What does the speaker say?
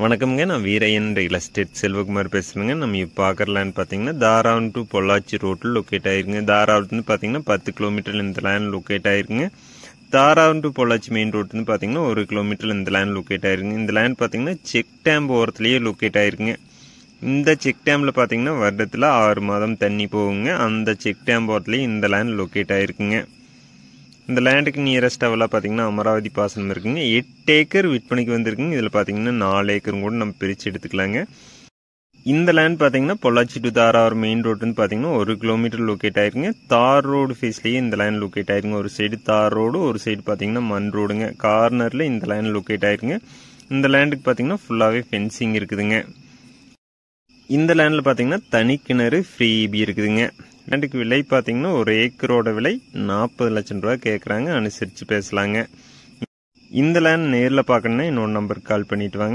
வணக்கம்ங்க. நான் Veeraiyan real estate Selvakumar பேசுகிறேங்க. நம்ம இப்போ பார்க்குற லேண்ட் பார்த்தீங்கன்னா தாராவரம் டு பொள்ளாச்சி ரோட்டில் லொக்கேட் ஆகிருங்க. தாராவரத்துலேருந்து பார்த்தீங்கன்னா 10 கிலோமீட்டர் இந்த லேண்ட் லொக்கேட் ஆகிருக்குங்க. தாராவரம் டு பொள்ளாச்சி மெயின் ரோட்லேருந்து பார்த்தீங்கன்னா 1 கிலோமீட்டர் இந்த லேண்ட் லொக்கேட் ஆகிருங்க. இந்த லேண்ட் பார்த்தீங்கன்னா செக் டேம் ஓரத்துலேயே லொக்கேட் ஆகிருக்குங்க. இந்த செக் டேமில் பார்த்தீங்கன்னா வருடத்தில் 6 மாதம் தண்ணி போகுங்க. அந்த செக் டேம் ஓரத்துலேயே இந்த லேண்ட் லொக்கேட் ஆகிருக்குங்க. இந்த லேண்டுக்கு நியரஸ்ட் அவலாக பார்த்தீங்கன்னா அமராவதி பாசனம் இருக்குங்க. 8 ஏக்கர் விற்பனைக்கு வந்திருக்குங்க. இதில் பார்த்தீங்கன்னா 4 ஏக்கரும் கூட நம்ம பிரித்து எடுத்துக்கலாங்க. இந்த லேண்ட் பார்த்தீங்கன்னா பொள்ளாச்சி டு தாராவரம் மெயின் ரோடுன்னு பார்த்தீங்கன்னா 1 கிலோமீட்டர் லொக்கேட் ஆயிருக்குங்க. தார் ரோடு ஃபேஸ்லேயே இந்த லேண்ட் லொக்கேட் ஆயிருங்க. ஒரு சைடு தார் ரோடு, ஒரு சைடு பார்த்தீங்கன்னா மண் ரோடுங்க. கார்னரில் இந்த லேண்ட் லொக்கேட் ஆயிருக்குங்க. இந்த லேண்டுக்கு பார்த்தீங்கன்னா ஃபுல்லாகவே ஃபென்சிங் இருக்குதுங்க. இந்த லேண்டில் பார்த்தீங்கன்னா தனி கிணறு ஃப்ரீ இபி இருக்குதுங்க. லேண்டுக்கு விலை பார்த்தீங்கன்னா ஒரு ஏக்கரோட விலை 40 லட்சம் ரூபா கேட்குறாங்க. அனுசரித்து பேசலாங்க. இந்த லேண்ட் நேரில் பார்க்கணுன்னா இன்னொரு நம்பருக்கு கால் பண்ணிட்டு வாங்க.